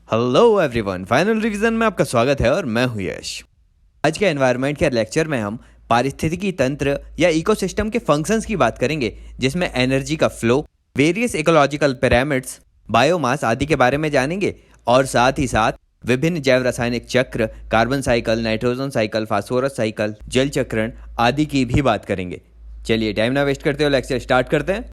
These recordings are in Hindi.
हेलो एवरीवन, फाइनल रिवीजन में आपका स्वागत है और मैं हूं यश। आज के एनवायरनमेंट के लेक्चर में हम पारिस्थितिकी तंत्र या इकोसिस्टम के फंक्शंस की बात करेंगे, जिसमें एनर्जी का flow, various ecological pyramids, biomass आदि के बारे में जानेंगे और साथ ही साथ विभिन्न जैव रासायनिक चक्र, carbon cycle, nitrogen cycle, phosphorus cycle, जल चक्रण आदि की भी बात करेंगे। चलिए टाइम ना वेस्ट करते हुए लेक्चर स्टार्ट करते हैं।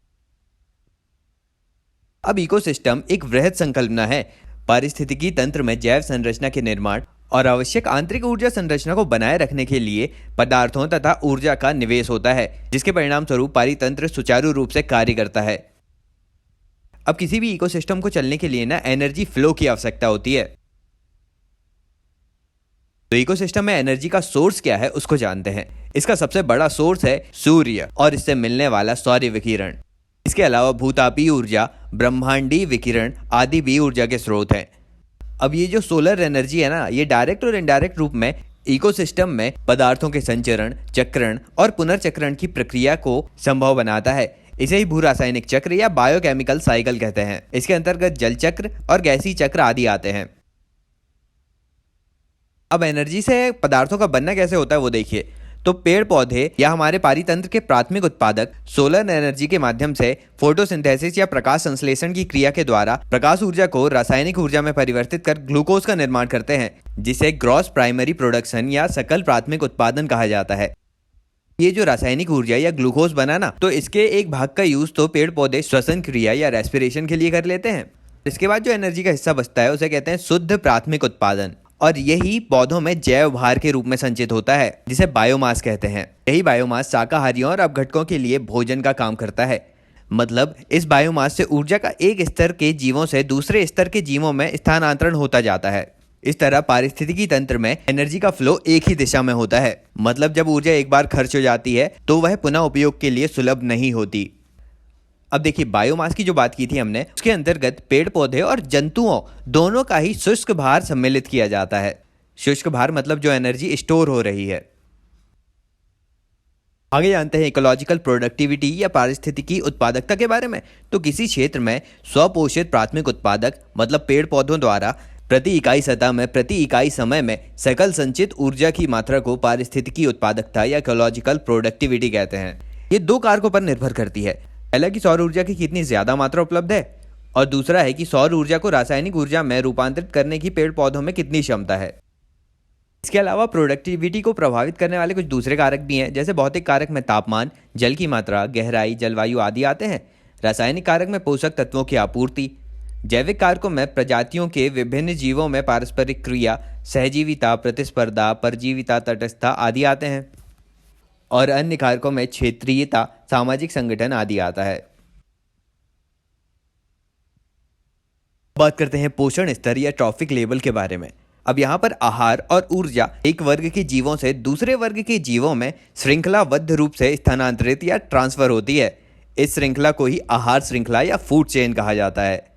अब इकोसिस्टम एक वृहद संकल्पना है। पारिस्थितिकी तंत्र में जैव संरचना के निर्माण और आवश्यक आंतरिक ऊर्जा संरचना को बनाए रखने के लिए पदार्थों तथा ऊर्जा का निवेश होता है, जिसके परिणाम स्वरूप पारितंत्र सुचारू रूप से कार्य करता है। अब किसी भी इकोसिस्टम को चलने के लिए ना एनर्जी फ्लो की आवश्यकता होती है। तो इकोसिस्टम में एनर्जी का सोर्स क्या है उसको जानते हैं। इसका सबसे बड़ा सोर्स है सूर्य और इससे मिलने वाला सौर विकिरण। इसके अलावा भूतापीय ऊर्जा, ब्रह्मांडीय विकिरण आदि भी ऊर्जा के स्रोत हैं। अब ये जो सोलर एनर्जी है ना, ये डायरेक्ट और इनडायरेक्ट रूप में इकोसिस्टम में पदार्थों के संचरण, चक्रण और पुनर्चक्रण की प्रक्रिया को संभव बनाता है। इसे ही भू रासायनिक चक्र या बायोकेमिकल साइकिल कहते हैं। इसके अंतर्गत जल चक्र और गैसीय चक्र आदि आते हैं। अब एनर्जी से पदार्थों का बनना कैसे होता है वो देखिए। तो पेड़ पौधे या हमारे पारितंत्र के प्राथमिक उत्पादक सोलर एनर्जी के माध्यम से फोटोसिंथेसिस या प्रकाश संश्लेषण की क्रिया के द्वारा प्रकाश ऊर्जा को रासायनिक ऊर्जा में परिवर्तित कर ग्लूकोज का निर्माण करते हैं, जिसे ग्रॉस प्राइमरी प्रोडक्शन या सकल प्राथमिक उत्पादन कहा जाता है। ये जो रासायनिक ऊर्जा या ग्लूकोज बना ना, तो इसके एक भाग का यूज तो पेड़ पौधे श्वसन क्रिया या रेस्पिरेशन के लिए कर लेते हैं। इसके बाद जो एनर्जी का हिस्सा बचता है उसे कहते हैं शुद्ध प्राथमिक उत्पादन, और यही पौधों में जैव भार के रूप में संचित होता है, जिसे बायोमास कहते हैं। यही बायोमास शाकाहारियों और अपघटकों के लिए भोजन का काम करता है। मतलब इस बायोमास से ऊर्जा का एक स्तर के जीवों से दूसरे स्तर के जीवों में स्थानांतरण होता जाता है। इस तरह पारिस्थितिकी तंत्र में एनर्जी का फ्लो एक ही दिशा में होता है। मतलब जब ऊर्जा एक बार खर्च हो जाती है तो वह पुनः उपयोग के लिए सुलभ नहीं होती। अब देखिए, बायोमास की जो बात की थी हमने, उसके अंतर्गत पेड़ पौधे और जंतुओं दोनों का ही शुष्क भार सम्मिलित किया जाता है। शुष्क भार मतलब जो एनर्जी स्टोर हो रही है। आगे जानते हैं इकोलॉजिकल प्रोडक्टिविटी या पारिस्थितिकी उत्पादकता के बारे में। तो किसी क्षेत्र में स्वपोषित प्राथमिक उत्पादक मतलब पेड़ पौधों द्वारा प्रति इकाई सतह में प्रति इकाई समय में सकल संचित ऊर्जा की मात्रा को पारिस्थितिकी उत्पादकता या इकोलॉजिकल प्रोडक्टिविटी कहते हैं। ये दो कारकों पर निर्भर करती है। पहला कि सौर ऊर्जा की कितनी ज्यादा मात्रा उपलब्ध है, और दूसरा है कि सौर ऊर्जा को रासायनिक ऊर्जा में रूपांतरित करने की पेड़ पौधों में कितनी क्षमता है। इसके अलावा प्रोडक्टिविटी को प्रभावित करने वाले कुछ दूसरे कारक भी हैं, जैसे भौतिक कारक में तापमान, जल की मात्रा, गहराई, जलवायु आदि आते हैं। रासायनिक कारक में पोषक तत्वों की आपूर्ति, जैविक कारकों में प्रजातियों के विभिन्न जीवों में पारस्परिक क्रिया, सहजीविता, प्रतिस्पर्धा, परजीविता, तटस्थता आदि आते हैं, और अन्य कारकों में क्षेत्रीयता, सामाजिक संगठन आदि आता है। बात करते हैं पोषण स्तर या ट्रॉफिक लेवल के बारे में। अब यहाँ पर आहार और ऊर्जा एक वर्ग के जीवों से दूसरे वर्ग के जीवों में श्रृंखलाबद्ध रूप से स्थानांतरित या ट्रांसफर होती है। इस श्रृंखला को ही आहार श्रृंखला या फूड चेन कहा जाता है।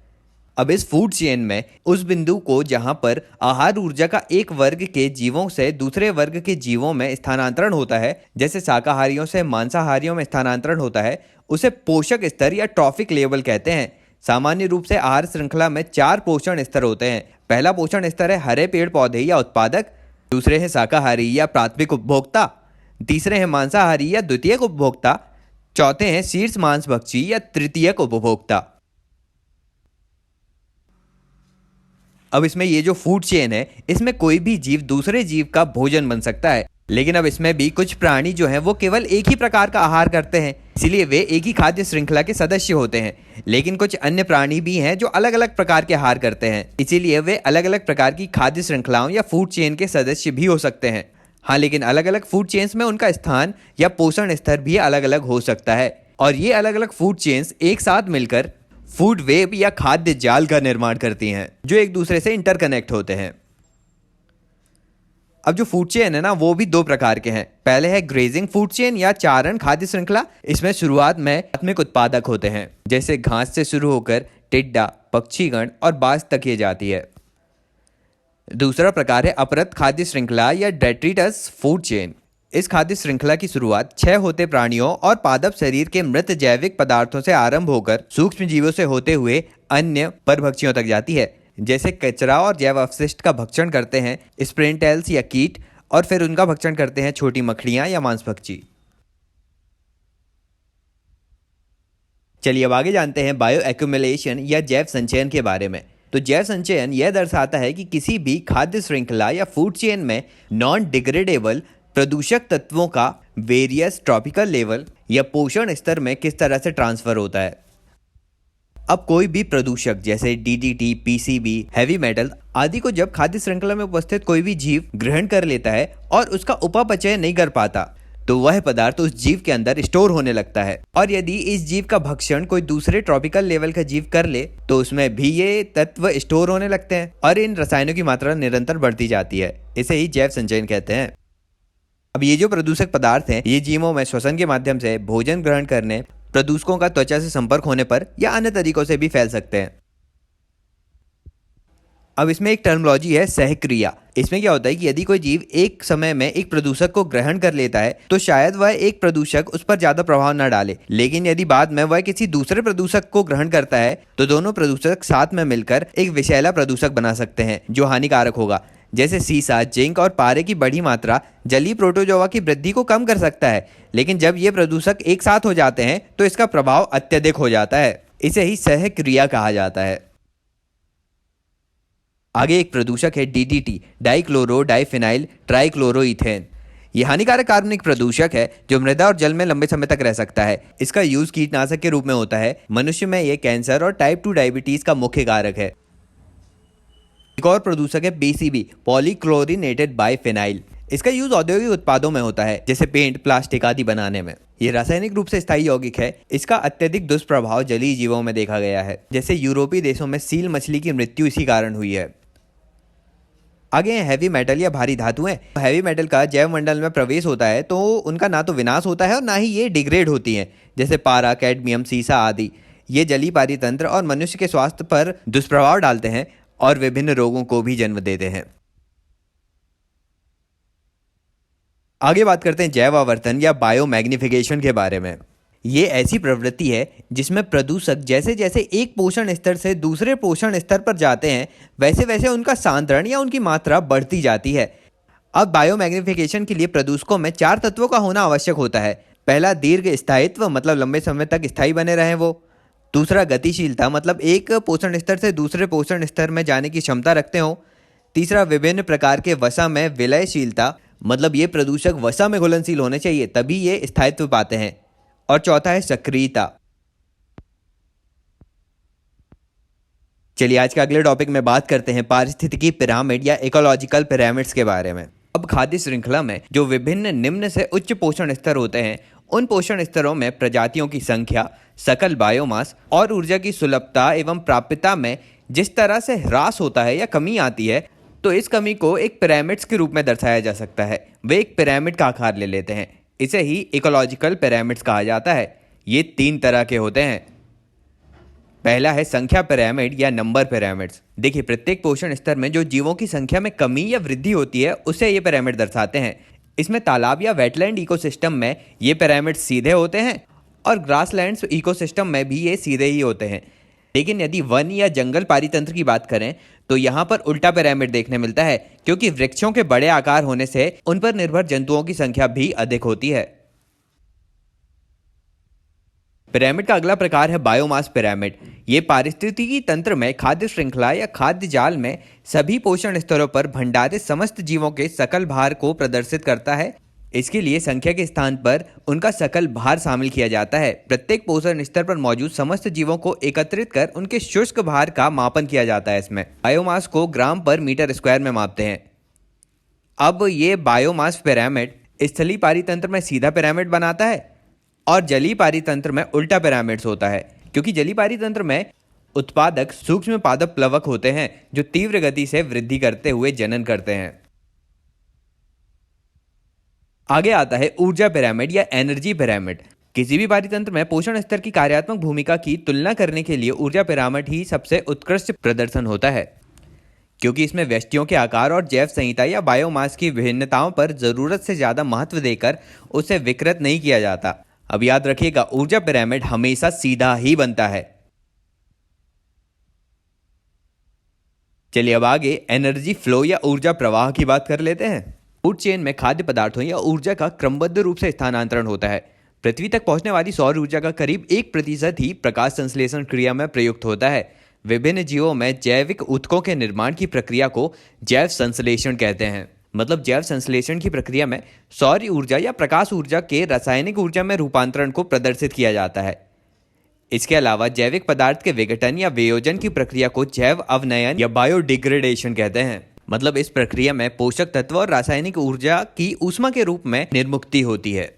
अब इस फूड चेन में उस बिंदु को जहां पर आहार ऊर्जा का एक वर्ग के जीवों से दूसरे वर्ग के जीवों में स्थानांतरण होता है, जैसे शाकाहारियों से मांसाहारियों में स्थानांतरण होता है, उसे पोषक स्तर या ट्रॉफिक लेवल कहते हैं। सामान्य रूप से आहार श्रृंखला में 4 पोषण स्तर होते हैं। पहला पोषण स्तर है हरे पेड़ पौधे या उत्पादक, दूसरे हैं शाकाहारी या प्राथमिक उपभोक्ता, तीसरे हैं मांसाहारी या द्वितीयक उपभोक्ता, चौथे हैं शीर्ष मांसभक्षी या तृतीयक उपभोक्ता। अब इसमें ये जो फूड चेन है, इसमें कोई भी जीव दूसरे जीव का भोजन बन सकता है, लेकिन अब इसमें भी कुछ प्राणी जो हैं वो केवल एक ही प्रकार का आहार करते हैं, इसीलिए वे एक ही खाद्य श्रृंखला के सदस्य होते हैं। लेकिन कुछ अन्य प्राणी भी हैं जो अलग अलग प्रकार के आहार करते हैं, इसीलिए वे अलग अलग प्रकार की खाद्य श्रृंखलाओं या फूड चेन के सदस्य भी हो सकते हैं। हाँ, लेकिन अलग अलग फूड चेन्स में उनका स्थान या पोषण स्तर भी अलग अलग हो सकता है, और ये अलग अलग फूड चेन्स एक साथ मिलकर फूड वेब या खाद्य जाल का निर्माण करती हैं, जो एक दूसरे से इंटरकनेक्ट होते हैं। अब जो फूड चेन है ना, वो भी 2 प्रकार के हैं। पहले है ग्रेजिंग फूड चेन या चारण खाद्य श्रृंखला। इसमें शुरुआत में प्राथमिक उत्पादक होते हैं, जैसे घास से शुरू होकर टिड्डा, पक्षीगण और बाज तक ये जाती है। दूसरा प्रकार है अपरत खाद्य श्रृंखला या डेट्रिटस फूड चेन। इस खाद्य श्रृंखला की शुरुआत क्षय होते प्राणियों और पादप शरीर के मृत जैविक पदार्थों से आरंभ होकर सूक्ष्म जीवों से होते हुए अन्य परभक्षियों तक जाती है। जैसे कचरा और जैव अपशिष्ट का भक्षण करते हैं स्प्रेंटेल्स या कीट, और फिर उनका भक्षण करते हैं छोटी मकड़ियां या मांस पक्षी। चलिए अब आगे जानते हैं बायो एक्यूमुलेशन या जैव संचयन के बारे में। तो जैव संचयन यह दर्शाता है कि किसी भी खाद्य श्रृंखला या फूड चेन में नॉन डिग्रेडेबल प्रदूषक तत्वों का वेरियस ट्रॉपिकल लेवल या पोषण स्तर में किस तरह से ट्रांसफर होता है। अब कोई भी प्रदूषक जैसे डीडीटी, पीसीबी, हैवी मेटल आदि को जब खाद्य श्रृंखला में उपस्थित कोई भी जीव ग्रहण कर लेता है और उसका उपापचय नहीं कर पाता, तो वह पदार्थ उस जीव के अंदर स्टोर होने लगता है। और यदि इस जीव का भक्षण कोई दूसरे ट्रॉपिकल लेवल का जीव कर ले तो उसमें भी ये तत्व स्टोर होने लगते हैं और इन रसायनों की मात्रा निरंतर बढ़ती जाती है। इसे ही जैव संचयन कहते हैं। अब ये जो प्रदूषक पदार्थ हैं, ये जीवों में श्वसन के माध्यम से भोजन ग्रहण करने, प्रदूषकों का त्वचा से संपर्क होने पर या अन्य तरीकों से भी फैल सकते हैं। अब इसमें एक टर्मिनोलॉजी है सहक्रिया। इसमें क्या होता है कि यदि कोई जीव एक समय में एक प्रदूषक को ग्रहण कर लेता है तो शायद वह एक प्रदूषक उस पर ज्यादा प्रभाव न डाले, लेकिन यदि बाद में वह किसी दूसरे प्रदूषक को ग्रहण करता है तो दोनों प्रदूषक साथ में मिलकर एक विषैला प्रदूषक बना सकते हैं जो हानिकारक होगा। जैसे सीसा, जिंक और पारे की बड़ी मात्रा जलीय प्रोटोजोआ की वृद्धि को कम कर सकता है, लेकिन जब ये प्रदूषक एक साथ हो जाते हैं तो इसका प्रभाव अत्यधिक हो जाता है। इसे ही सहक्रिया कहा जाता है। आगे एक प्रदूषक है डीडीटी, डाइक्लोरो डाइफिनाइल ट्राइक्लोरोइथेन। ये हानिकारक कार्बनिक प्रदूषक है जो मृदा और जल में लंबे समय तक रह सकता है। इसका यूज कीटनाशक के रूप में होता है। मनुष्य में यह कैंसर और टाइप 2 डायबिटीज का मुख्य कारक है। एक और प्रदूषक है पीसीबी, पॉलीक्लोरिनेटेड बाइफिनाइल। इसका यूज औद्योगिक उत्पादों में होता है जैसे पेंट, प्लास्टिक आदि बनाने में। ये रासायनिक रूप से स्थायी यौगिक है। इसका अत्यधिक दुष्प्रभाव जलीय जीवों में देखा गया है। जैसे यूरोपीय देशों में सील मछली की मृत्यु इसी कारण हुई है। आगे हैवी मेटल या भारी धातुएं। हैवी मेटल का जैव मंडल में प्रवेश होता है तो उनका ना तो विनाश होता है और ना ही ये डिग्रेड होती हैं, जैसे पारा, कैडमियम, सीसा आदि। ये जलीय पारितंत्र और मनुष्य के स्वास्थ्य पर दुष्प्रभाव डालते हैं और विभिन्न रोगों को भी जन्म देते हैं। आगे बात करते हैं जैव आवर्तन या बायोमैग्निफिकेशन के बारे में। ये ऐसी प्रवृत्ति है जिसमें प्रदूषक जैसे जैसे एक पोषण स्तर से दूसरे पोषण स्तर पर जाते हैं वैसे वैसे उनका सांद्रण या उनकी मात्रा बढ़ती जाती है। अब बायोमैग्निफिकेशन के लिए प्रदूषकों में 4 तत्वों का होना आवश्यक होता है। पहला दीर्घ स्थायित्व, मतलब लंबे समय तक स्थायी बने रहें वो। दूसरा गतिशीलता, मतलब एक पोषण स्तर से दूसरे पोषण स्तर में जाने की क्षमता रखते हो। तीसरा विभिन्न प्रकार के वसा में विलयशीलता, मतलब ये प्रदूषक वसा में घुलनशील होने चाहिए तभी ये स्थायित्व पाते हैं। और चौथा है सक्रियता। चलिए आज के अगले टॉपिक में बात करते हैं पारिस्थितिकी पिरामिड या इकोलॉजिकल पिरामिड्स के बारे में। अब खाद्य श्रृंखला में जो विभिन्न निम्न से उच्च पोषण स्तर होते हैं, उन पोषण स्तरों में प्रजातियों की संख्या, सकल बायोमास और ऊर्जा की सुलभता एवं प्राप्यता में जिस तरह से ह्रास होता है या कमी आती है, तो इस कमी को एक पिरामिड्स के रूप में दर्शाया जा सकता है। वे एक पिरामिड का आकार ले लेते हैं। इसे ही इकोलॉजिकल पिरामिड्स कहा जाता है। ये 3 तरह के होते हैं। पहला है संख्या पिरामिड या नंबर पिरामिड्स। देखिए, प्रत्येक पोषण स्तर में जो जीवों की संख्या में कमी या वृद्धि होती है उसे ये पिरामिड दर्शाते हैं। इसमें तालाब या वेटलैंड इकोसिस्टम में ये पिरामिड सीधे होते हैं और ग्रासलैंड्स इकोसिस्टम में भी ये सीधे ही होते हैं। लेकिन यदि वन या जंगल पारितंत्र की बात करें तो यहाँ पर उल्टा पिरामिड देखने मिलता है, क्योंकि वृक्षों के बड़े आकार होने से उन पर निर्भर जंतुओं की संख्या भी अधिक होती है। पिरामिड का अगला प्रकार है बायोमास पिरामिड। ये पारिस्थितिकी तंत्र में खाद्य श्रृंखला या खाद्य जाल में सभी पोषण स्तरों पर भंडारित समस्त जीवों के सकल भार को प्रदर्शित करता है। इसके लिए संख्या के स्थान पर उनका सकल भार शामिल किया जाता है। प्रत्येक पोषण स्तर पर मौजूद समस्त जीवों को एकत्रित कर उनके शुष्क भार का मापन किया जाता है। इसमें बायोमास को ग्राम पर मीटर स्क्वायर में मापते हैं। अब ये बायोमास पिरामिड स्थलीय पारितंत्र में सीधा पिरामिड बनाता है और जलीय पारितंत्र में उल्टा पिरामिड्स होता है, क्योंकि जलीय पारितंत्र में उत्पादक सूक्ष्म पादप प्लवक होते हैं जो तीव्र गति से वृद्धि करते हुए जनन करते हैं। आगे आता है ऊर्जा पिरामिड या एनर्जी पिरामिड। किसी भी पारितंत्र में पोषण स्तर की कार्यात्मक भूमिका की तुलना करने के लिए ऊर्जा पिरामिड ही सबसे उत्कृष्ट प्रदर्शन होता है, क्योंकि इसमें व्यष्टियों के आकार और जैव संहिता या बायोमास की विभिन्नताओं पर जरूरत से ज्यादा महत्व देकर उसे विकृत नहीं किया जाता। अब याद रखिएगा, ऊर्जा पिरामिड हमेशा सीधा ही बनता है। चलिए अब आगे एनर्जी फ्लो या ऊर्जा प्रवाह की बात कर लेते हैं। फूड चेन में खाद्य पदार्थों या ऊर्जा का क्रमबद्ध रूप से स्थानांतरण होता है। पृथ्वी तक पहुंचने वाली सौर ऊर्जा का करीब 1% ही प्रकाश संश्लेषण क्रिया में प्रयुक्त होता है। विभिन्न जीवों में जैविक ऊतकों के निर्माण की प्रक्रिया को जैव संश्लेषण कहते हैं। मतलब जैव संश्लेषण की प्रक्रिया में सौर ऊर्जा या प्रकाश ऊर्जा के रासायनिक ऊर्जा में रूपांतरण को प्रदर्शित किया जाता है। इसके अलावा जैविक पदार्थ के विघटन या वियोजन की प्रक्रिया को जैव अवनयन या बायोडिग्रेडेशन कहते हैं। मतलब इस प्रक्रिया में पोषक तत्व और रासायनिक ऊर्जा की ऊष्मा के रूप में निर्मुक्ति होती है।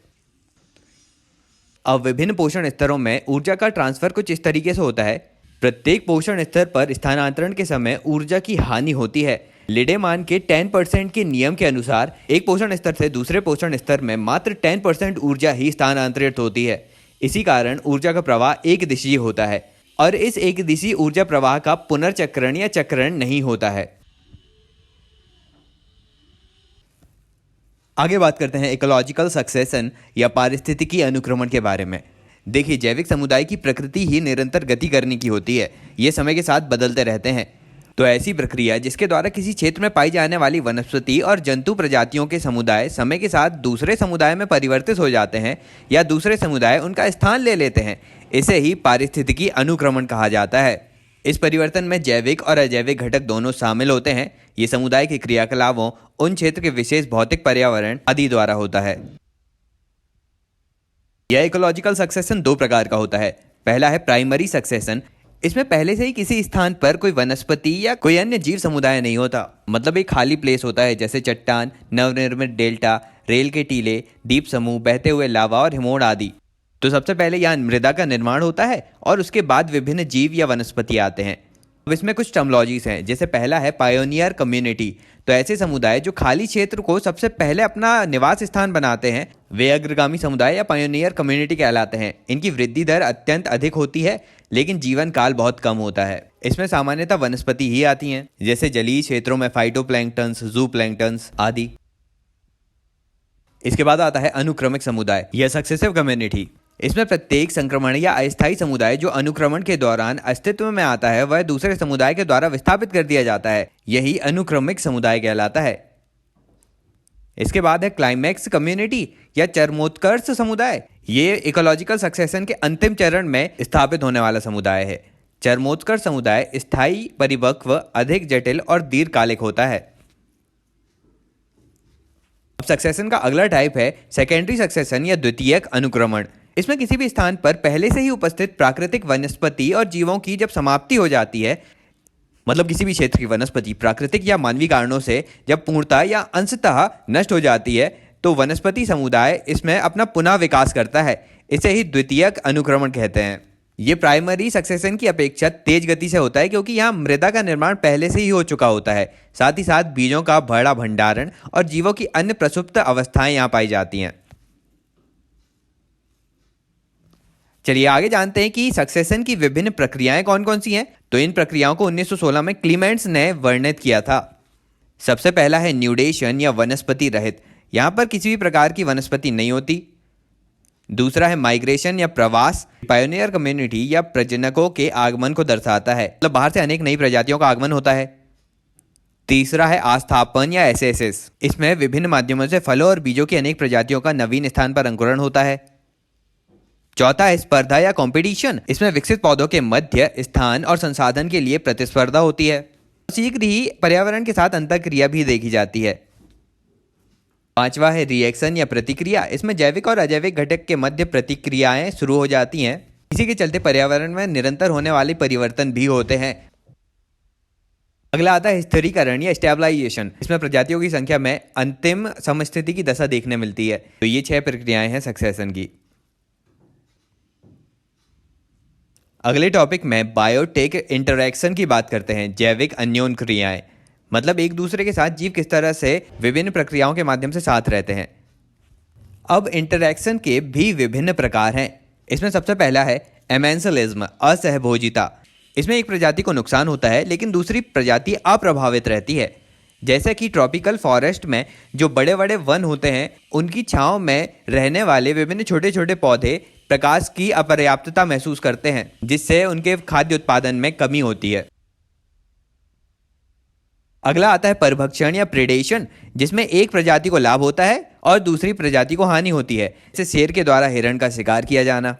अब विभिन्न पोषण स्तरों में ऊर्जा का ट्रांसफर कुछ इस तरीके से होता है। प्रत्येक पोषण स्तर पर स्थानांतरण के समय ऊर्जा की हानि होती है। लिडेमान के 10% के नियम के अनुसार एक पोषण स्तर से दूसरे पोषण स्तर में मात्र 10% ऊर्जा ही स्थानांतरित होती है। इसी कारण ऊर्जा का प्रवाह एक दिशीय होता है और इस एक दिशीय ऊर्जा प्रवाह का पुनर्चक्रण या चक्रण नहीं होता है। आगे बात करते हैं इकोलॉजिकल सक्सेशन या पारिस्थितिकी अनुक्रमण के बारे में। देखिए, जैविक समुदाय की प्रकृति ही निरंतर गति करने की होती है। ये समय के साथ बदलते रहते हैं। तो ऐसी प्रक्रिया जिसके द्वारा किसी क्षेत्र में पाई जाने वाली वनस्पति और जंतु प्रजातियों के समुदाय समय के साथ दूसरे समुदाय में परिवर्तित हो जाते हैं या दूसरे समुदाय उनका स्थान ले लेते हैं, इसे ही पारिस्थितिकी अनुक्रमण कहा जाता है। इस परिवर्तन में जैविक और अजैविक घटक दोनों शामिल होते हैं। ये समुदाय के क्रियाकलापों, उन क्षेत्र के विशेष भौतिक पर्यावरण आदि द्वारा होता है। यह इकोलॉजिकल सक्सेशन 2 प्रकार का होता है। पहला है प्राइमरी सक्सेशन। इसमें पहले से ही किसी स्थान पर कोई वनस्पति या कोई अन्य जीव समुदाय नहीं होता। मतलब एक खाली प्लेस होता है, जैसे चट्टान, नवनिर्मित डेल्टा, रेल के टीले, द्वीप समूह, बहते हुए लावा और हिमोड़ आदि। तो सबसे पहले यहाँ मृदा का निर्माण होता है और उसके बाद विभिन्न जीव या वनस्पति आते हैं। अब इसमें कुछ टर्मोलॉजीज हैं। जैसे पहला है पायोनियर कम्युनिटी। तो ऐसे समुदाय जो खाली क्षेत्र को सबसे पहले अपना निवास स्थान बनाते हैं, वे अग्रगामी समुदाय या पायोनियर कम्युनिटी कहलाते हैं। इनकी वृद्धि दर अत्यंत अधिक होती है, लेकिन जीवन काल बहुत कम होता है। इसमें सामान्यतः वनस्पति ही आती हैं, जैसे जलीय क्षेत्रों में फाइटोप्लैंक्टन्स, जूप्लैंक्टन्स आदि। इसके बाद आता है अनुक्रमिक समुदाय या सक्सेसिव कम्युनिटी। इसमें प्रत्येक संक्रमण या अस्थायी समुदाय जो अनुक्रमण के दौरान अस्तित्व में आता है, वह दूसरे समुदाय के द्वारा विस्थापित कर दिया जाता है। यही अनुक्रमिक समुदाय कहलाता है। इसके बाद है क्लाइमैक्स कम्युनिटी या चरमोत्कर्ष समुदाय। ये इकोलॉजिकल सक्सेशन के अंतिम चरण में स्थापित होने वाला समुदाय है। चरमोत्कर्ष समुदाय स्थायी, परिपक्व, अधिक जटिल और दीर्घकालिक होता है। अब सक्सेशन का अगला टाइप है सेकेंडरी सक्सेशन या द्वितीयक अनुक्रमण। इसमें किसी भी स्थान पर पहले से ही उपस्थित प्राकृतिक वनस्पति और जीवों की जब समाप्ति हो जाती है, मतलब किसी भी क्षेत्र की वनस्पति प्राकृतिक या मानवीय कारणों से जब पूर्णतः या अंशतः नष्ट हो जाती है, तो वनस्पति समुदाय इसमें अपना पुनः विकास करता है। इसे ही द्वितीयक अनुक्रमण कहते हैं। ये प्राइमरी सक्सेशन की अपेक्षा तेज गति से होता है, क्योंकि यहाँ मृदा का निर्माण पहले से ही हो चुका होता है। साथ ही साथ बीजों का बड़ा भंडारण और जीवों की अन्य प्रसुप्त अवस्थाएं यहाँ पाई जाती हैं। चलिए आगे जानते हैं कि सक्सेशन की विभिन्न प्रक्रियाएं कौन कौन सी हैं। तो इन प्रक्रियाओं को 1916 में क्लीमेंट्स ने वर्णित किया था। सबसे पहला है न्यूडेशन या वनस्पति रहित। यहाँ पर किसी भी प्रकार की वनस्पति नहीं होती। दूसरा है माइग्रेशन या प्रवास। पायोनियर कम्युनिटी या प्रजनकों के आगमन को दर्शाता है, मतलब बाहर से अनेक नई प्रजातियों का आगमन होता है। तीसरा है आस्थापन या एसेसिस। इसमें विभिन्न माध्यमों से फलों और बीजों की अनेक प्रजातियों का नवीन स्थान पर अंकुरण होता है। चौथा है स्पर्धा या कंपटीशन। इसमें विकसित पौधों के मध्य स्थान और संसाधन के लिए प्रतिस्पर्धा होती है। शीघ्र ही पर्यावरण के साथ अंतःक्रिया भी देखी जाती है। पांचवा है रिएक्शन या प्रतिक्रिया। इसमें जैविक और अजैविक घटक के मध्य प्रतिक्रियाएं शुरू हो जाती हैं। इसी के चलते पर्यावरण में निरंतर होने वाले परिवर्तन भी होते हैं। अगला आता है स्थिरीकरण या स्टेबलाइजेशन। इसमें प्रजातियों की संख्या में अंतिम समस्थिति की दशा देखने मिलती है। तो ये 6 प्रक्रियाएं हैं सक्सेशन की। अगले टॉपिक में बायोटेक इंटरैक्शन की बात करते हैं। जैविक अन्योन क्रियाएं, मतलब एक दूसरे के साथ जीव किस तरह से विभिन्न प्रक्रियाओं के माध्यम से साथ रहते हैं। अब इंटरैक्शन के भी विभिन्न प्रकार हैं। इसमें सबसे पहला है एमेंसलिज्म, असहभोजिता। इसमें एक प्रजाति को नुकसान होता है लेकिन दूसरी प्रजाति अप्रभावित रहती है। जैसे कि ट्रॉपिकल फॉरेस्ट में जो बड़े बड़े वन होते हैं, उनकी छांव में रहने वाले विभिन्न छोटे छोटे पौधे प्रकाश की अपर्याप्तता महसूस करते हैं, जिससे उनके खाद्य उत्पादन में कमी होती है। अगला आता है परभक्षण या प्रेडेशन, जिसमें एक प्रजाति को लाभ होता है और दूसरी प्रजाति को हानि होती है, जैसे शेर के द्वारा हिरण का शिकार किया जाना।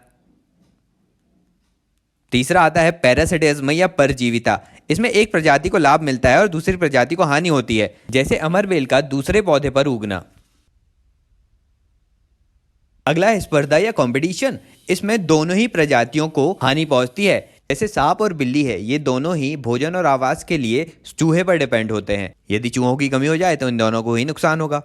तीसरा आता है पैरासिटिज्म या परजीविता, इसमें एक प्रजाति को लाभ मिलता है और दूसरी प्रजाति को हानि होती है, जैसे अमरबेल का दूसरे पौधे पर उगना। अगला है स्पर्धा या कंपटीशन, इसमें दोनों ही प्रजातियों को हानि पहुंचती है, जैसे सांप और बिल्ली है, ये दोनों ही भोजन और आवास के लिए चूहे पर डिपेंड होते हैं। यदि चूहों की कमी हो जाए तो इन दोनों को ही नुकसान होगा।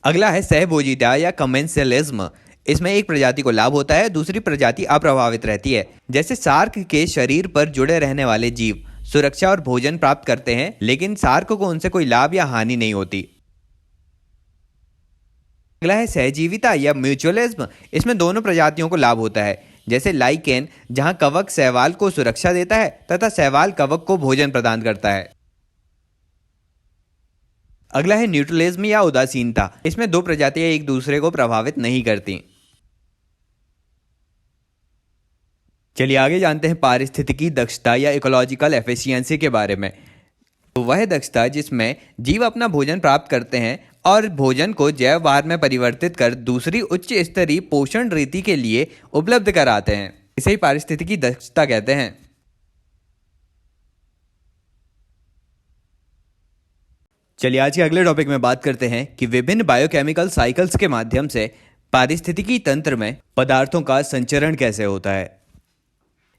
अगला है सहभोजिता या कमेंसलिज्म, इसमें एक प्रजाति को लाभ होता है, दूसरी प्रजाति अप्रभावित रहती है, जैसे शार्क के शरीर पर जुड़े रहने वाले जीव सुरक्षा और भोजन प्राप्त करते हैं, लेकिन शार्क को उनसे कोई लाभ या हानि नहीं होती। अगला है सहजीविता या म्यूचुअलिज्म, इसमें दोनों प्रजातियों को लाभ होता है, जैसे लाइकेन, जहां कवक शैवाल को सुरक्षा देता है तथा शैवाल कवक को भोजन प्रदान करता है। अगला है न्यूट्रलिज्म या उदासीनता, इसमें दो प्रजातियां एक दूसरे को प्रभावित नहीं करती। चलिए आगे जानते हैं पारिस्थितिकी दक्षता या इकोलॉजिकल एफिशिएंसी के बारे में। तो वह दक्षता जिसमें जीव अपना भोजन प्राप्त करते हैं और भोजन को जैव आहार में परिवर्तित कर दूसरी उच्च स्तरीय पोषण रीति के लिए उपलब्ध कराते हैं, इसे ही पारिस्थितिकी दक्षता कहते हैं। चलिए आज के अगले टॉपिक में बात करते हैं कि विभिन्न बायोकेमिकल साइकिल्स के माध्यम से पारिस्थितिकी तंत्र में पदार्थों का संचरण कैसे होता है।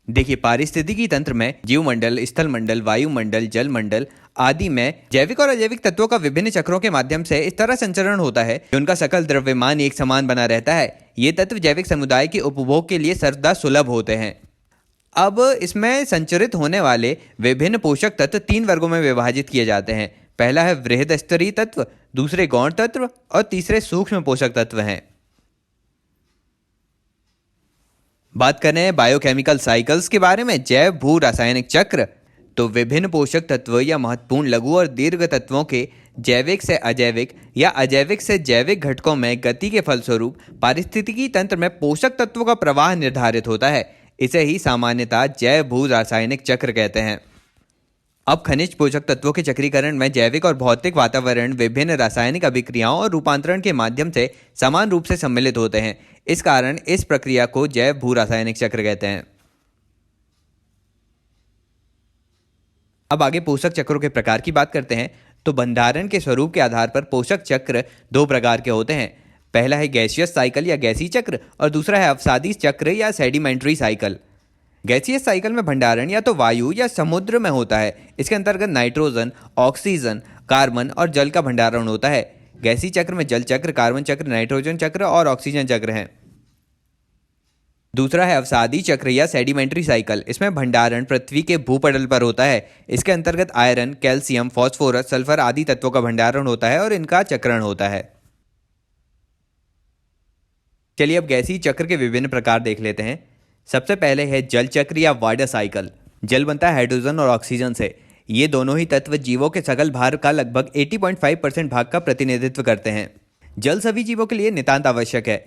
देखिए, पारिस्थितिकी तंत्र में जीवमंडल, स्थल मंडल, वायुमंडल, जल मंडल आदि में जैविक और अजैविक तत्वों का विभिन्न चक्रों के माध्यम से इस तरह संचरण होता है कि उनका सकल द्रव्यमान एक समान बना रहता है। ये तत्व जैविक समुदाय के उपभोग के लिए सर्वदा सुलभ होते हैं। अब इसमें संचरित होने वाले विभिन्न पोषक तत्व 3 वर्गों में विभाजित किए जाते हैं। पहला है वृहद स्तरीय तत्व, दूसरे गौण तत्व और तीसरे सूक्ष्म पोषक तत्व हैं। बात करें बायोकेमिकल साइकिल्स के बारे में, जैव भू रासायनिक चक्र, तो विभिन्न पोषक तत्व या महत्वपूर्ण लघु और दीर्घ तत्वों के जैविक से अजैविक या अजैविक से जैविक घटकों में गति के फलस्वरूप पारिस्थितिकी तंत्र में पोषक तत्वों का प्रवाह निर्धारित होता है। इसे ही सामान्यतः जैव भू रासायनिक चक्र कहते हैं। अब खनिज पोषक तत्वों के चक्रीकरण में जैविक और भौतिक वातावरण विभिन्न रासायनिक अभिक्रियाओं और रूपांतरण के माध्यम से समान रूप से सम्मिलित होते हैं। इस कारण इस प्रक्रिया को जैव भू रासायनिक चक्र कहते हैं। अब आगे पोषक चक्रों के प्रकार की बात करते हैं। तो भंडारण के स्वरूप के आधार पर पोषक चक्र 2 प्रकार के होते हैं। पहला है गैसियस साइकिल या गैसीय चक्र और दूसरा है अवसादी चक्र या सेडिमेंट्री साइकिल। गैसीय साइकिल में भंडारण या तो वायु या समुद्र में होता है। इसके अंतर्गत नाइट्रोजन, ऑक्सीजन, कार्बन और जल का भंडारण होता है। गैसीय चक्र में जल चक्र, कार्बन चक्र, नाइट्रोजन चक्र और ऑक्सीजन चक्र हैं। दूसरा है अवसादी चक्र या सेडिमेंट्री साइकिल। इसमें भंडारण पृथ्वी के भूपटल पर होता है। इसके अंतर्गत आयरन, कैल्शियम, फास्फोरस, सल्फर आदि तत्वों का भंडारण होता है और इनका चक्रण होता है। चलिए अब गैसीय चक्र के विभिन्न प्रकार देख लेते हैं। सबसे पहले है जल चक्र या वाटर साइकिल। जल बनता है हाइड्रोजन और ऑक्सीजन से। ये दोनों ही तत्व जीवों के सकल भार का लगभग 80.5% भाग का प्रतिनिधित्व करते हैं। जल सभी जीवों के लिए नितांत आवश्यक है।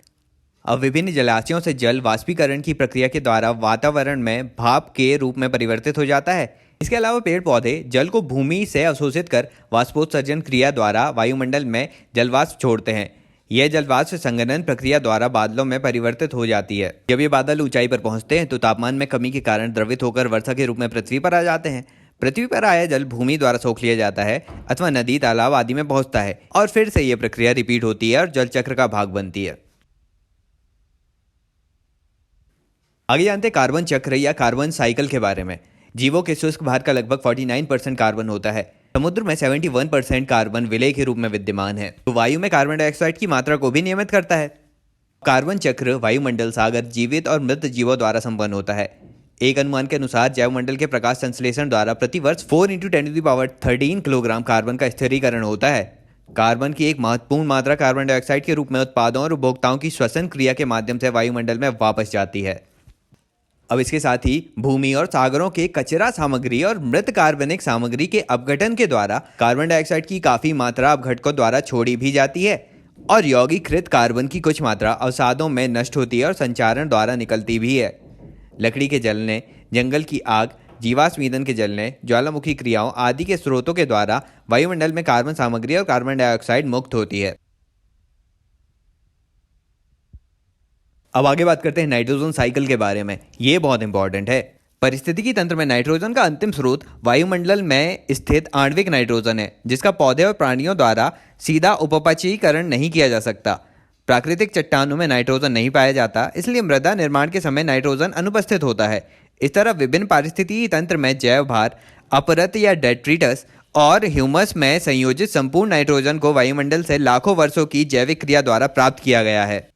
अब विभिन्न जलाशयों से जल वाष्पीकरण की प्रक्रिया के द्वारा वातावरण में भाप के रूप में परिवर्तित हो जाता है। इसके अलावा पेड़ पौधे जल को भूमि से अवशोषित कर वाष्पोत्सर्जन क्रिया द्वारा वायुमंडल में जलवाष्प छोड़ते हैं। यह जलवाष्प संघनन प्रक्रिया द्वारा बादलों में परिवर्तित हो जाती है। जब ये बादल ऊंचाई पर पहुंचते हैं तो तापमान में कमी के कारण द्रवित होकर वर्षा के रूप में पृथ्वी पर आ जाते हैं। पृथ्वी पर आया जल भूमि द्वारा सोख लिया जाता है अथवा नदी, तालाब आदि में पहुंचता है और फिर से यह प्रक्रिया रिपीट होती है और जल चक्र का भाग बनती है। आगे जानते हैं कार्बन चक्र या कार्बन साइकिल के बारे में। जीवों के शुष्क भार का लगभग 49% कार्बन होता है। समुद्र में 71% कार्बन विलय के रूप में विद्यमान है। तो वायु में कार्बन डाइऑक्साइड की मात्रा को भी नियमित करता है। कार्बन चक्र वायुमंडल, सागर, जीवित और मृत जीवों द्वारा संपन्न होता है। एक अनुमान के अनुसार जैवमंडल के प्रकाश संश्लेषण द्वारा प्रति वर्ष 4 × 10⁻13 किलोग्राम कार्बन का स्थिरीकरण होता है। कार्बन की एक महत्वपूर्ण मात्रा कार्बन डाइऑक्साइड के रूप में उत्पादों और उपभोक्ताओं की श्वसन क्रिया के माध्यम से वायुमंडल में वापस जाती है। अब इसके साथ ही भूमि और सागरों के कचरा सामग्री और मृत कार्बनिक सामग्री के अपघटन के द्वारा कार्बन डाइऑक्साइड की काफी मात्रा अपघटकों द्वारा छोड़ी भी जाती है और यौगिकृत कार्बन की कुछ मात्रा अवसादों में नष्ट होती है और संचारण द्वारा निकलती भी है। लकड़ी के जलने, जंगल की आग, जीवाश्म ईंधन के जलने, ज्वालामुखी क्रियाओं आदि के स्रोतों के द्वारा वायुमंडल में कार्बन सामग्री और कार्बन डाइऑक्साइड मुक्त होती है। अब आगे बात करते हैं नाइट्रोजन साइकिल के बारे में। ये बहुत इंपॉर्टेंट है। परिस्थितिकी तंत्र में नाइट्रोजन का अंतिम स्रोत वायुमंडल में स्थित आणविक नाइट्रोजन है, जिसका पौधे और प्राणियों द्वारा सीधा उपपचयीकरण नहीं किया जा सकता। प्राकृतिक चट्टानों में नाइट्रोजन नहीं पाया जाता, इसलिए मृदा निर्माण के समय नाइट्रोजन अनुपस्थित होता है। इस तरह विभिन्न पारिस्थितिकी तंत्र में जैव भार, अपरत या डेट्रिटस और ह्यूमस में संयोजित संपूर्ण नाइट्रोजन को वायुमंडल से लाखों वर्षों की जैविक क्रिया द्वारा प्राप्त किया गया है।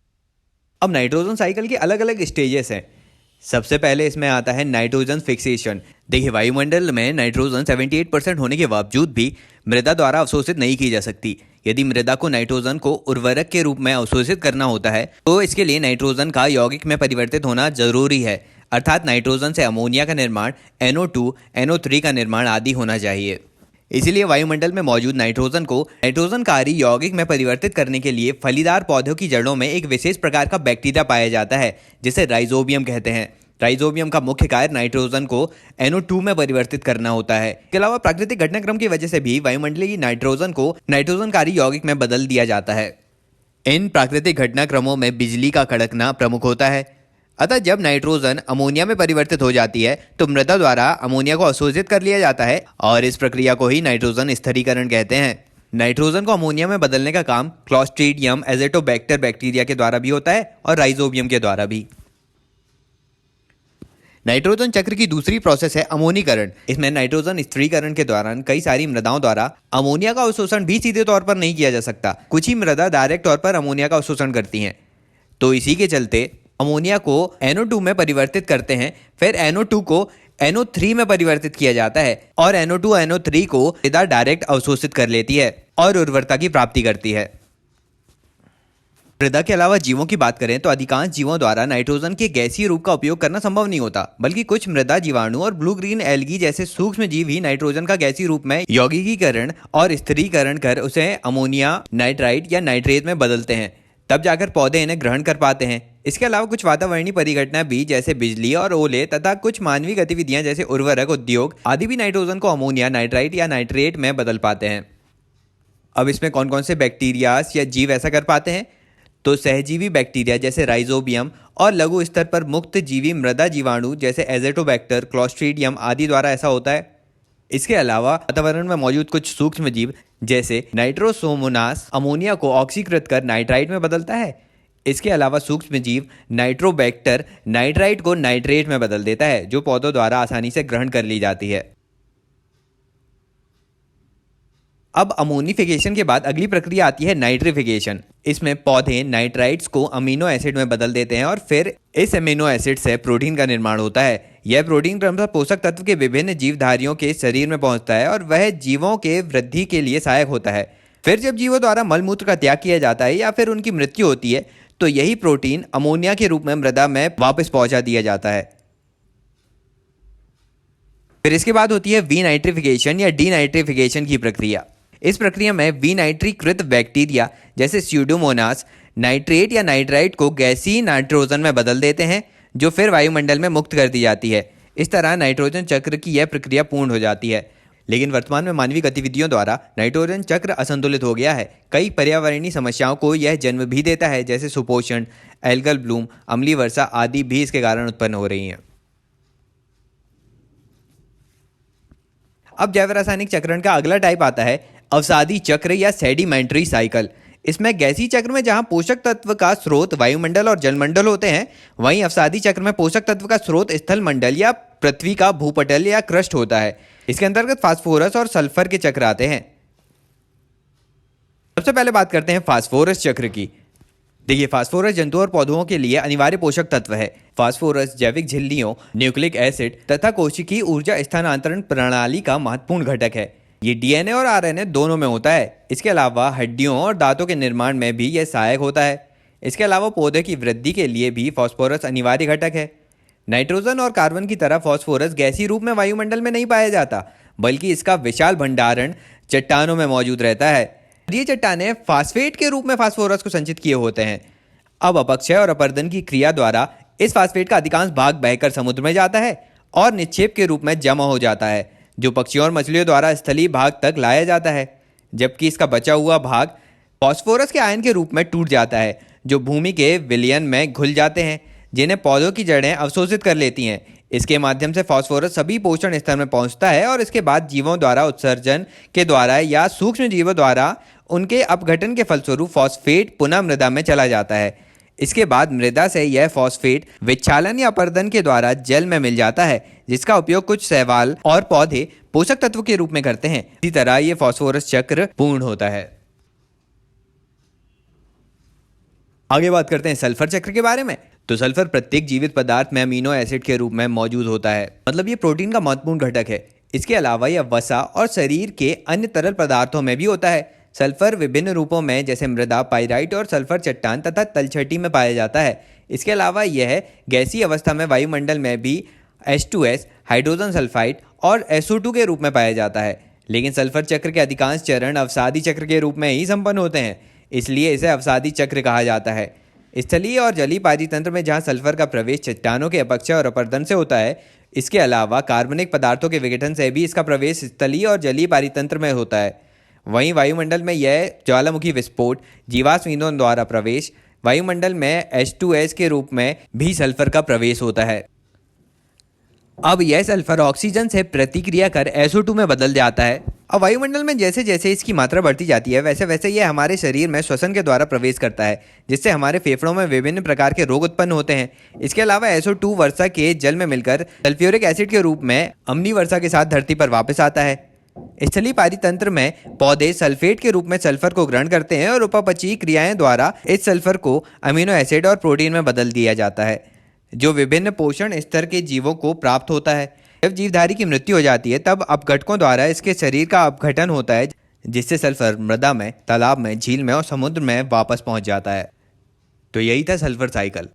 अब नाइट्रोजन साइकिल के अलग अलग स्टेजेस हैं। सबसे पहले इसमें आता है नाइट्रोजन फिक्सेशन। देखिए, वायुमंडल में नाइट्रोजन 78% होने के बावजूद भी मृदा द्वारा अवशोषित नहीं की जा सकती। यदि मृदा को नाइट्रोजन को उर्वरक के रूप में अवशोषित करना होता है तो इसके लिए नाइट्रोजन का यौगिक में परिवर्तित होना जरूरी है, अर्थात नाइट्रोजन से अमोनिया का निर्माण, NO2, NO3 का निर्माण आदि होना चाहिए। इसीलिए वायुमंडल में मौजूद नाइट्रोजन को नाइट्रोजनकारी यौगिक में परिवर्तित करने के लिए फलीदार पौधों की जड़ों में एक विशेष प्रकार का बैक्टीरिया पाया जाता है, जिसे राइजोबियम कहते हैं। राइजोबियम का मुख्य कार्य नाइट्रोजन को NO2 में परिवर्तित करना होता है। इसके अलावा प्राकृतिक घटनाक्रम की वजह से भी वायुमंडलीय नाइट्रोजन को नाइट्रोजनकारी यौगिक में बदल दिया जाता है। इन प्राकृतिक घटनाक्रमों में बिजली का कड़कना प्रमुख होता है। अतः जब नाइट्रोजन अमोनिया में परिवर्तित हो जाती है तो मृदा द्वारा अमोनिया को अवशोषित कर लिया जाता है और इस प्रक्रिया को ही नाइट्रोजन स्थिरीकरण कहते हैं। नाइट्रोजन को अमोनिया में बदलने का काम क्लोस्ट्रीडियम एज़ोटोबैक्टर बैक्टीरिया के द्वारा भी होता है और राइजोबियम के द्वारा भी। नाइट्रोजन चक्र की दूसरी प्रोसेस है अमोनीकरण। इसमें नाइट्रोजन स्थिरीकरण के दौरान कई सारी मृदाओं द्वारा अमोनिया का अवशोषण भी सीधे तौर पर नहीं किया जा सकता। कुछ ही मृदा डायरेक्ट तौर पर अमोनिया का अवशोषण करती हैं, तो इसी के चलते अमोनिया को NO2 में परिवर्तित करते हैं। फिर NO2 को NO3 में परिवर्तित किया जाता है और NO2 NO3 को मृदा डायरेक्ट अवशोषित कर लेती है और उर्वरता की प्राप्ति करती है। मृदा के अलावा जीवों की बात करें तो अधिकांश जीवों द्वारा नाइट्रोजन के गैसीय रूप का उपयोग करना संभव नहीं होता, बल्कि कुछ मृदा जीवाणु और ब्लू ग्रीन एल्गी जैसे सूक्ष्म जीव ही नाइट्रोजन का गैसीय रूप में यौगिकीकरण और स्थिरीकरण कर उसे अमोनिया, नाइट्राइट या नाइट्रेट में बदलते हैं। तब जाकर पौधे इन्हें ग्रहण कर पाते हैं। इसके अलावा कुछ वातावरणीय परिघटना भी जैसे बिजली और ओले तथा कुछ मानवीय गतिविधियां जैसे उर्वरक उद्योग आदि भी नाइट्रोजन को अमोनिया, नाइट्राइट या नाइट्रेट में बदल पाते हैं। अब इसमें कौन कौन से बैक्टीरियाज या जीव ऐसा कर पाते हैं? तो सहजीवी बैक्टीरिया जैसे राइजोबियम और लघु स्तर पर मुक्त जीवी मृदा जीवाणु जैसे एज़ोटोबैक्टर, क्लोस्ट्रीडियम आदि द्वारा ऐसा होता है। इसके अलावा वातावरण में मौजूद कुछ सूक्ष्म जीव जैसे नाइट्रोसोमोनास अमोनिया को ऑक्सीकृत कर नाइट्राइट में बदलता है। इसके अलावा सूक्ष्म जीव नाइट्रोबैक्टर नाइट्राइट को नाइट्रेट में बदल देता है, जो पौधों द्वारा आसानी से ग्रहण कर ली जाती है। अब अमोनिफिकेशन के बाद अगली प्रक्रिया आती है नाइट्रिफिकेशन। इसमें पौधे नाइट्राइट्स को अमीनो एसिड में बदल देते हैं और फिर इस अमीनो एसिड से प्रोटीन का निर्माण होता है। यह प्रोटीन क्रमशः पोषक तत्व के विभिन्न जीवधारियों के शरीर में पहुंचता है और वह जीवों के वृद्धि के लिए सहायक होता है। फिर जब जीवों द्वारा मलमूत्र का त्याग किया जाता है या फिर उनकी मृत्यु होती है तो यही प्रोटीन अमोनिया के रूप में मृदा में वापस पहुंचा दिया जाता है। फिर इसके बाद होती है विनाइट्रिफिकेशन या डीनाइट्रिफिकेशन की प्रक्रिया। इस प्रक्रिया में विनाइट्रीकृत बैक्टीरिया जैसे स्यूडोमोनास नाइट्रेट या नाइट्राइट को गैसीय नाइट्रोजन में बदल देते हैं, जो फिर वायुमंडल में मुक्त कर दी जाती है। इस तरह नाइट्रोजन चक्र की यह प्रक्रिया पूर्ण हो जाती है। लेकिन वर्तमान में मानवीय गतिविधियों द्वारा नाइट्रोजन चक्र असंतुलित हो गया है। कई पर्यावरणीय समस्याओं को यह जन्म भी देता है, जैसे सुपोषण, एल्गल ब्लूम, अम्लीय वर्षा आदि भी इसके कारण उत्पन्न हो रही हैं। अब जैव रासायनिक चक्रण का अगला टाइप आता है अवसादी चक्र या सेडिमेंट्री साइकिल। इसमें गैसीय चक्र में जहां पोषक तत्व का स्रोत वायुमंडल और जलमंडल होते हैं, वहीं अवसादी चक्र में पोषक तत्व का स्रोत स्थल मंडल या पृथ्वी का भूपटल या क्रस्ट होता है। इसके अंतर्गत फास्फोरस और सल्फर के चक्र आते हैं। सबसे पहले बात करते हैं फास्फोरस चक्र की। देखिए, फास्फोरस जंतुओं और पौधों के लिए अनिवार्य पोषक तत्व है। फास्फोरस जैविक झिल्लियों, न्यूक्लिक एसिड तथा कोशिकीय ऊर्जा स्थानांतरण प्रणाली का महत्वपूर्ण घटक है। ये डीएनए और आरएनए दोनों में होता है। इसके अलावा हड्डियों और दांतों के निर्माण में भी यह सहायक होता है। इसके अलावा पौधे की वृद्धि के लिए भी फास्फोरस अनिवार्य घटक है। नाइट्रोजन और कार्बन की तरह फास्फोरस गैसीय रूप में वायुमंडल में नहीं पाया जाता, बल्कि इसका विशाल भंडारण चट्टानों में मौजूद रहता है। ये चट्टानें फास्फेट के रूप में फास्फोरस को संचित किए होते हैं। अब अपक्षय और अपरदन की क्रिया द्वारा इस फास्फेट का अधिकांश भाग बहकर समुद्र में जाता है और निक्षेप के रूप में जमा हो जाता है, जो पक्षियों और मछलियों द्वारा स्थलीय भाग तक लाया जाता है, जबकि इसका बचा हुआ भाग फास्फोरस के आयन के रूप में टूट जाता है, जो भूमि के विलयन में घुल जाते हैं, जिन्हें पौधों की जड़ें अवशोषित कर लेती हैं। इसके माध्यम से फास्फोरस सभी पोषण स्तर में पहुंचता है और इसके बाद जीवों द्वारा उत्सर्जन के द्वारा या सूक्ष्म जीवों द्वारा उनके अपघटन के फलस्वरूप फॉस्फेट पुनः मृदा में चला जाता है। इसके बाद मृदा से यह फॉस्फेट विच्छालन या अपर्दन के द्वारा जल में मिल जाता है, जिसका उपयोग कुछ शैवाल और पौधे पोषक तत्व के रूप में करते हैं। इसी तरह यह फास्फोरस चक्र पूर्ण होता है। आगे बात करते हैं सल्फर चक्र के बारे में। तो सल्फर प्रत्येक जीवित पदार्थ में अमीनो एसिड के रूप में मौजूद होता है, मतलब ये प्रोटीन का महत्वपूर्ण घटक है। इसके अलावा यह वसा और शरीर के अन्य तरल पदार्थों में भी होता है। सल्फर विभिन्न रूपों में जैसे मृदा, पाइराइट और सल्फर चट्टान तथा तलछटी में पाया जाता है। इसके अलावा यह गैसीय अवस्था में वायुमंडल में भी H2S, हाइड्रोजन सल्फाइड और SO2 के रूप में पाया जाता है। लेकिन सल्फर चक्र के अधिकांश चरण अवसादी चक्र के रूप में ही संपन्न होते हैं, इसलिए इसे अवसादी चक्र कहा जाता है। स्थलीय और जलीय पारितंत्र में जहां सल्फर का प्रवेश चट्टानों के अपक्षय और अपरदन से होता है, इसके अलावा कार्बनिक पदार्थों के विघटन से भी इसका प्रवेश स्थलीय और जलीय पारितंत्र में होता है। वहीं वायुमंडल में यह ज्वालामुखी विस्फोट, जीवाश्म ईंधन द्वारा प्रवेश, वायुमंडल में H2S के रूप में भी सल्फर का प्रवेश होता है। अब यह सल्फर ऑक्सीजन से प्रतिक्रिया कर SO2 में बदल जाता है। अब वायुमंडल में जैसे जैसे इसकी मात्रा बढ़ती जाती है, वैसे वैसे यह हमारे शरीर में श्वसन के द्वारा प्रवेश करता है, जिससे हमारे फेफड़ों में विभिन्न प्रकार के रोग उत्पन्न होते हैं। इसके अलावा SO2 वर्षा के जल में मिलकर सल्फ्यूरिक एसिड के रूप में अम्लीय वर्षा के साथ धरती पर वापस आता है। स्थलीय पारितंत्र में पौधे सल्फेट के रूप में सल्फर को ग्रहण करते हैं और उपापचयी क्रियाएं द्वारा इस सल्फर को अमीनो एसिड और प्रोटीन में बदल दिया जाता है, जो विभिन्न पोषण स्तर के जीवों को प्राप्त होता है। जब जीवधारी की मृत्यु हो जाती है, तब अपघटकों द्वारा इसके शरीर का अपघटन होता है, जिससे सल्फर मृदा में, तालाब में, झील में और समुद्र में वापस पहुंच जाता है। तो यही था सल्फर साइकिल।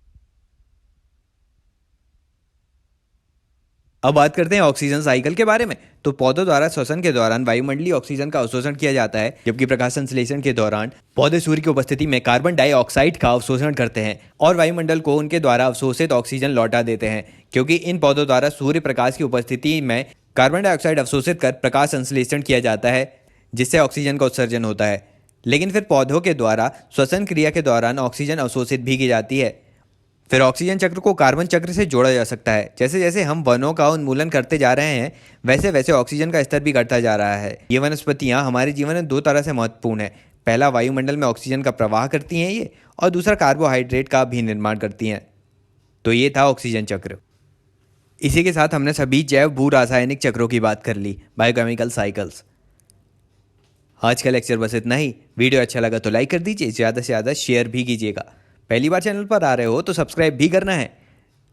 अब बात करते हैं ऑक्सीजन साइकिल के बारे में। तो पौधों द्वारा श्वसन के दौरान वायुमंडलीय ऑक्सीजन का अवशोषण किया जाता है, जबकि प्रकाश संश्लेषण के दौरान पौधे सूर्य की उपस्थिति में कार्बन डाइऑक्साइड का अवशोषण करते हैं और वायुमंडल को उनके द्वारा अवशोषित ऑक्सीजन लौटा देते हैं। क्योंकि इन पौधों द्वारा सूर्य प्रकाश की उपस्थिति में कार्बन डाइऑक्साइड अवशोषित कर प्रकाश संश्लेषण किया जाता है, जिससे ऑक्सीजन का उत्सर्जन होता है। लेकिन फिर पौधों के द्वारा श्वसन क्रिया के दौरान ऑक्सीजन अवशोषित भी की जाती है। फिर ऑक्सीजन चक्र को कार्बन चक्र से जोड़ा जा सकता है। जैसे जैसे हम वनों का उन्मूलन करते जा रहे हैं, वैसे वैसे ऑक्सीजन का स्तर भी घटता जा रहा है। ये वनस्पतियां हमारे जीवन में दो तरह से महत्वपूर्ण है। पहला, वायुमंडल में ऑक्सीजन का प्रवाह करती हैं ये, और दूसरा कार्बोहाइड्रेट का भी निर्माण करती हैं। तो ये था ऑक्सीजन चक्र। इसी के साथ हमने सभी जैव भू रासायनिक चक्रों की बात कर ली, बायोकेमिकल साइकिल्स। आज का लेक्चर बस इतना ही। वीडियो अच्छा लगा तो लाइक कर दीजिए, ज़्यादा से ज़्यादा शेयर भी कीजिएगा। पहली बार चैनल पर आ रहे हो तो सब्सक्राइब भी करना है।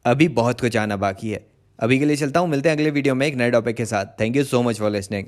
अभी बहुत कुछ आना बाकी है। अभी के लिए चलता हूँ, मिलते हैं अगले वीडियो में एक नए टॉपिक के साथ। Thank you so much for listening.